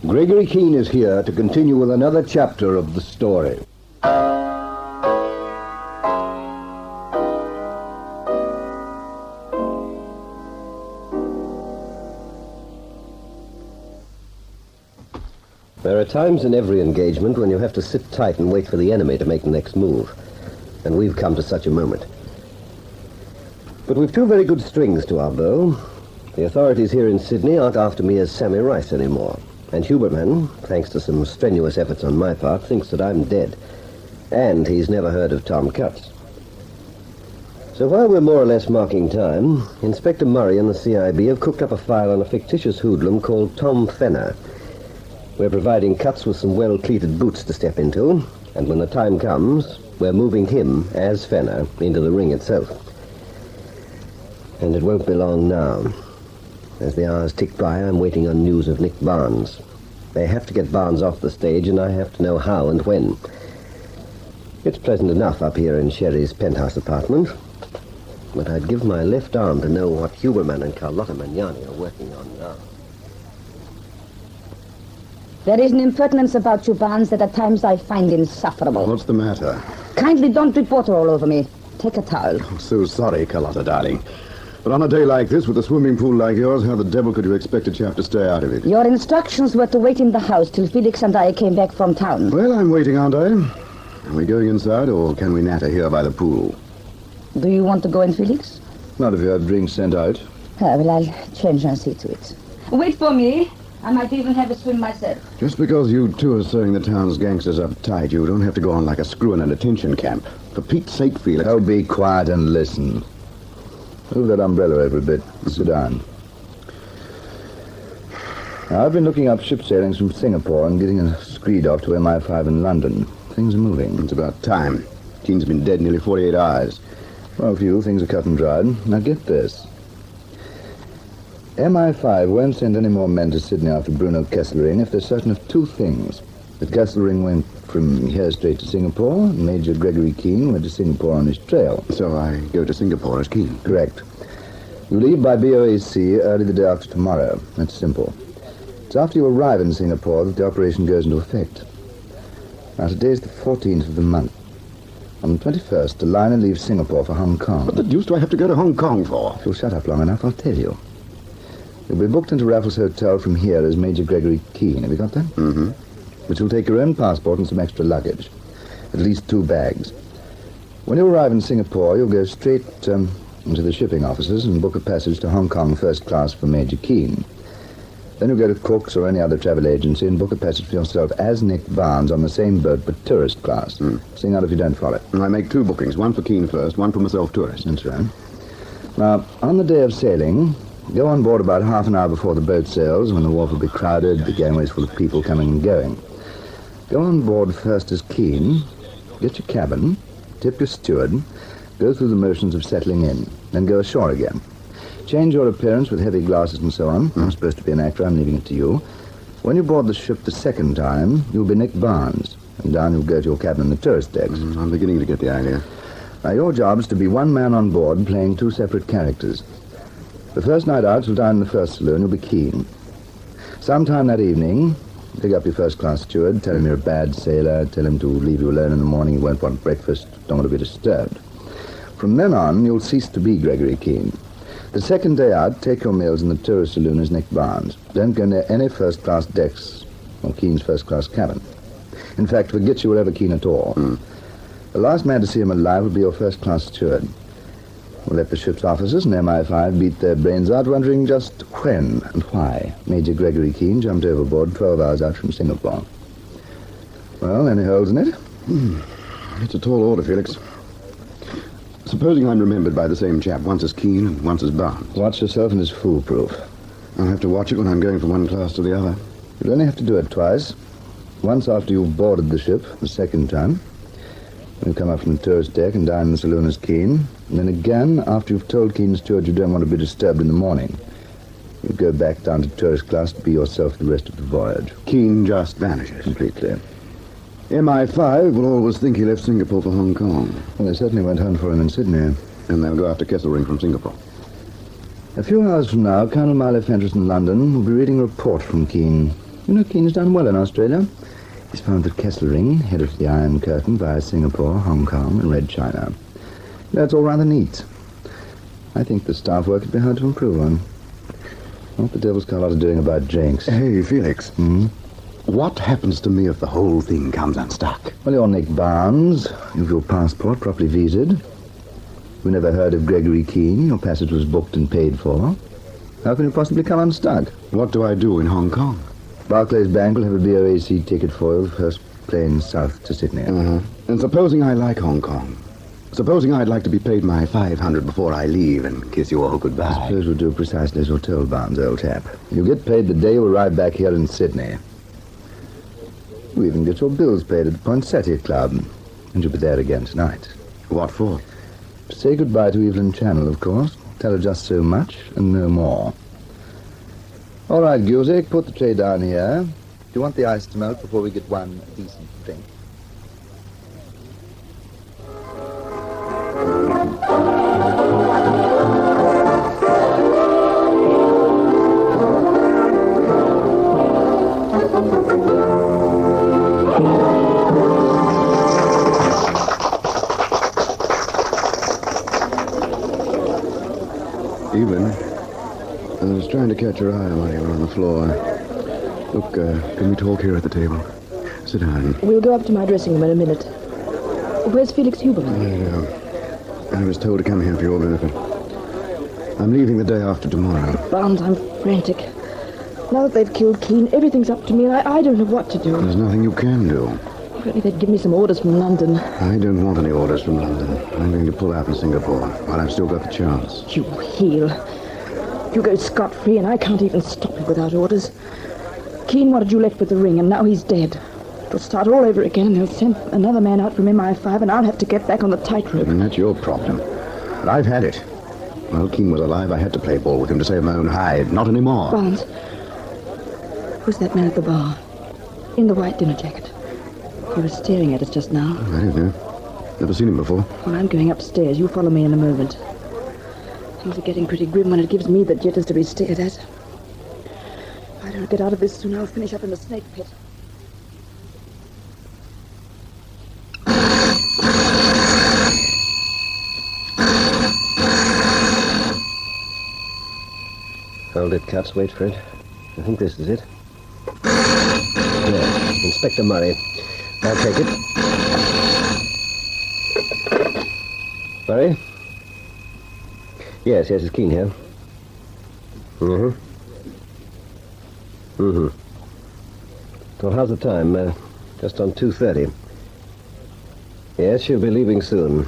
Gregory Keene is here to continue with another chapter of the story. There are times in every engagement when you have to sit tight and wait for the enemy to make the next move. And we've come to such a moment. But we've two very good strings to our bow. The authorities here in Sydney aren't after me as Sammy Rice anymore. And Huberman, thanks to some strenuous efforts on my part, thinks that I'm dead. And he's never heard of Tom Cutts. So while we're more or less marking time, Inspector Murray and the CIB have cooked up a file on a fictitious hoodlum called Tom Fenner. We're providing Cutts with some well-cleated boots to step into, and when the time comes, we're moving him, as Fenner, into the ring itself. And it won't be long now. As the hours tick by, I'm waiting on news of Nick Barnes. They have to get Barnes off the stage, and I have to know how and when. It's pleasant enough up here in Sherry's penthouse apartment, but I'd give my left arm to know what Huberman and Carlotta Magnani are working on now. There is an impertinence about you, Barnes, that at times I find insufferable. What's the matter? Kindly don't drip water all over me. Take a towel. I'm so sorry, Carlotta, darling. But on a day like this, with a swimming pool like yours, how the devil could you expect a chap to stay out of it? Your instructions were to wait in the house till Felix and I came back from town. Well, I'm waiting, aren't I? Are we going inside, or can we natter here by the pool? Do you want to go in, Felix? Not if you have drinks sent out. Well, I'll change and see to it. Wait for me. I might even have a swim myself. Just because you two are sewing the town's gangsters up tight, you don't have to go on like a screw in a detention camp. For Pete's sake, Felix. Oh, be quiet and listen. Move that umbrella over a bit. Sit down. Now, I've been looking up ship sailings from Singapore and getting a screed off to MI5 in London. Things are moving. It's about time. Keene's been dead nearly 48 hours. Well, for you, things are cut and dried. Now, get this. MI5 won't send any more men to Sydney after Bruno Kesselring if they're certain of two things. That Kesselring went from here straight to Singapore, and Major Gregory Keene went to Singapore on his trail. So I go to Singapore as Keene? Correct. You leave by BOAC early the day after tomorrow. That's simple. It's after you arrive in Singapore that the operation goes into effect. Now, today's the 14th of the month. On the 21st, the liner leaves Singapore for Hong Kong. What the deuce do I have to go to Hong Kong for? If you'll shut up long enough, I'll tell you. You'll be booked into Raffles Hotel from here as Major Gregory Keene. Have you got that? Mm-hmm. But you'll take your own passport and some extra luggage. At least 2 bags. When you arrive in Singapore, you'll go straight into the shipping offices and book a passage to Hong Kong first class for Major Keene. Then you'll go to Cook's or any other travel agency and book a passage for yourself as Nick Barnes on the same boat but tourist class. Sing out if you don't follow. And I make 2 bookings, one for Keene first, one for myself tourist. That's right. Now, on the day of sailing, go on board about half an hour before the boat sails, when the wharf will be crowded, the gangways full of people coming and going. Go on board first as Keene, get your cabin, tip your steward, go through the motions of settling in, then go ashore again. Change your appearance with heavy glasses and so on. I'm supposed to be an actor, I'm leaving it to you. When you board the ship the second time, you'll be Nick Barnes, and down you'll go to your cabin in the tourist decks. I'm beginning to get the idea. Now, your job is to be one man on board playing 2 separate characters. The first night out, you'll dine in the first saloon. You'll be Keene. Sometime that evening, pick up your first-class steward, tell him you're a bad sailor, tell him to leave you alone in the morning, you won't want breakfast, don't want to be disturbed. From then on, you'll cease to be Gregory Keene. The second day out, take your meals in the tourist saloon as Nick Barnes. Don't go near any first-class decks or Keene's first-class cabin. In fact, forget you were ever Keene at all. The last man to see him alive will be your first-class steward. We'll let the ship's officers and MI5 beat their brains out, wondering just when and why Major Gregory Keene jumped overboard 12 hours out from Singapore. Well, any holes in it? It's a tall order, Felix. Supposing I'm remembered by the same chap, once as Keene and once as Barnes. Watch yourself and it's foolproof. I'll have to watch it when I'm going from one class to the other. You'll only have to do it twice. Once after you've boarded the ship, the second time. When you come up from the tourist deck and dine in the saloon as Keene. And then again, after you've told Keene's steward you don't want to be disturbed in the morning. You go back down to tourist class to be yourself the rest of the voyage. Keene just vanishes. Completely. MI5 will always think he left Singapore for Hong Kong. Well, they certainly went home for him in Sydney. And they'll go after Kesselring from Singapore. A few hours from now, Colonel Miley Fentress in London will be reading a report from Keene. You know, Keane's done well in Australia. He's found that Kesselring headed for the Iron Curtain via Singapore, Hong Kong, and Red China. That's all rather neat. I think the staff work would be hard to improve on. What the devil's Carlotta doing about Jenks? Hey, Felix. What happens to me if the whole thing comes unstuck? Well, you're Nick Barnes. You've your passport properly visaed. We never heard of Gregory Keane. Your passage was booked and paid for. How can you possibly come unstuck? What do I do in Hong Kong? Barclays Bank will have a BOAC ticket for you, first plane south to Sydney. And supposing I like Hong Kong? Supposing I'd like to be paid my $500 before I leave and kiss you all goodbye? I suppose we'll do precisely as you're told, Barnes, old chap. You'll get paid the day you arrive back here in Sydney. You even get your bills paid at the Poinsettia Club. And you'll be there again tonight. What for? Say goodbye to Evelyn Channel, of course. Tell her just so much and no more. All right, Guzik, put the tray down here. Do you want the ice to melt before we get one decent drink? Evelyn, I was trying to catch your eye while you were on the floor. Look, can we talk here at the table? Sit down. We'll go up to my dressing room in a minute. Where's Felix Huber? I was told to come here for your benefit. I'm leaving the day after tomorrow. Barnes, I'm frantic. Now that they've killed Keane, everything's up to me, and I don't know what to do. There's nothing you can do. If only they'd give me some orders from London. I don't want any orders from London. I'm going to pull out from Singapore while I've still got the chance. You heel. You go scot-free, and I can't even stop you without orders. Keane wanted you left with the ring, and now he's dead. It'll start all over again, and they'll send another man out from MI5, and I'll have to get back on the tightrope. And that's your problem. But I've had it. While Keane was alive, I had to play ball with him to save my own hide. Not anymore. Barnes, who's that man at the bar? In the white dinner jacket. He was staring at us just now. I don't know. Never seen him before. Well, I'm going upstairs. You follow me in a moment. Things are getting pretty grim when it gives me the jitters to be stared at. If I don't get out of this soon, I'll finish up in the snake pit. Hold it, Cuts. Wait for it. I think this is it. Yeah, Inspector Murray. I'll take it. Murray? Yes, it's Keane here. Well, how's the time? Just on 2:30. Yes, she'll be leaving soon.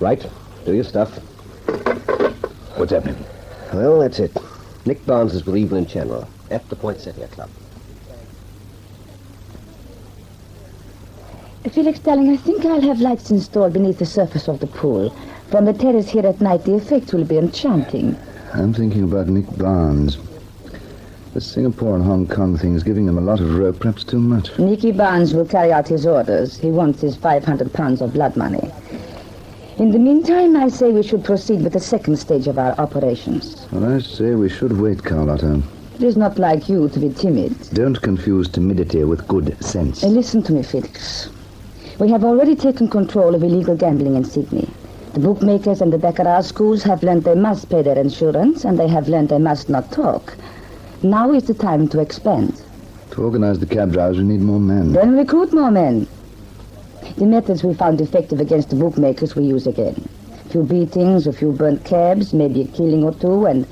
Right. Do your stuff. What's happening? Well, that's it. Nick Barnes is with Evelyn Channel at the Poinsettia Club. Felix, darling, I think I'll have lights installed beneath the surface of the pool. From the terrace here at night, the effect will be enchanting. I'm thinking about Nick Barnes. The Singapore and Hong Kong thing is giving him a lot of rope, perhaps too much. Nicky Barnes will carry out his orders. He wants his 500 pounds of blood money. In the meantime, I say we should proceed with the second stage of our operations. Well, I say we should wait, Carlotta. It is not like you to be timid. Don't confuse timidity with good sense. Listen to me, Felix. We have already taken control of illegal gambling in Sydney. The bookmakers and the baccarat schools have learned they must pay their insurance, and they have learned they must not talk. Now is the time to expand. To organize the cab drives, we need more men. Then recruit more men. The methods we found effective against the bookmakers we use again. A few beatings, a few burnt cabs, maybe a killing or two, and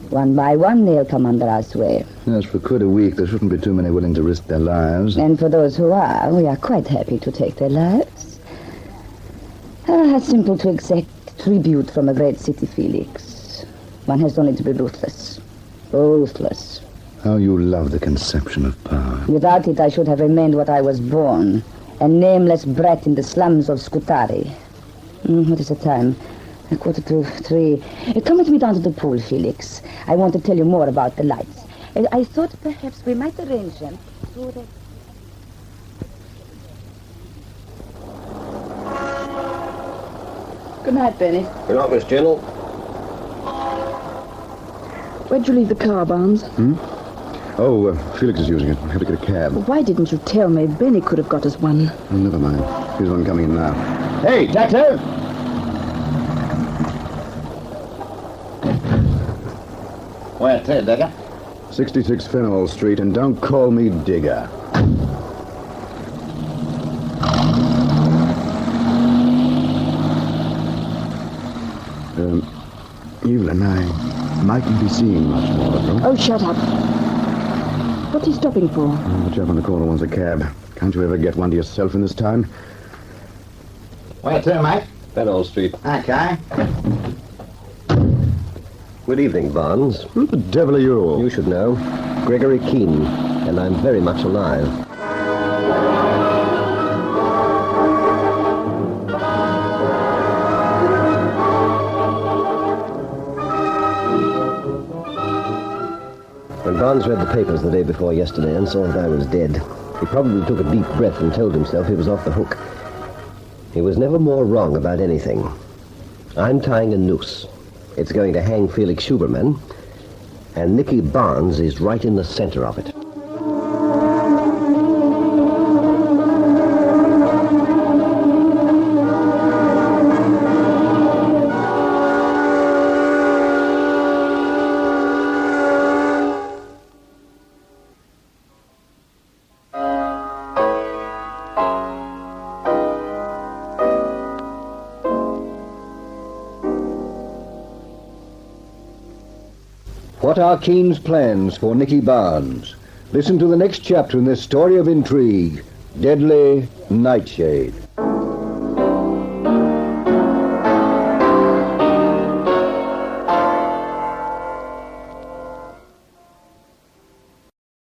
one by one they'll come under our sway. Yes, for quid a week, there shouldn't be too many willing to risk their lives. And for those who are, we are quite happy to take their lives. How simple to exact tribute from a great city, Felix. One has only to be ruthless. Ruthless. How you love the conception of power. Without it, I should have remained what I was born, a nameless brat in the slums of Scutari. What is the time? 2:45. Come with me down to the pool, Felix. I want to tell you more about the lights. I thought perhaps we might arrange them so that... Good night, Benny. Good night, Miss General. Where'd you leave the car, Barnes? Oh, Felix is using it. We'll have to get a cab. Why didn't you tell me? Benny could have got us one. Oh, never mind. Here's one coming in now. Hey, taxi! Where to, Digger? 66 Fenwell Street, and don't call me Digger. Evelyn, I mightn't be seeing much more of her. Oh, shut up. What's he stopping for? The chap on the corner wants a cab. Can't you ever get one to yourself in this town? Where to, mate? Fenwell Street. Okay. Good evening, Barnes. Who the devil are you? You should know. Gregory Keene, and I'm very much alive. When Barnes read the papers the day before yesterday and saw that I was dead, he probably took a deep breath and told himself he was off the hook. He was never more wrong about anything. I'm tying a noose. It's going to hang Felix Schuberman, and Nicky Barnes is right in the center of it. What are Keene's plans for Nicky Barnes? Listen to the next chapter in this story of intrigue, Deadly Nightshade.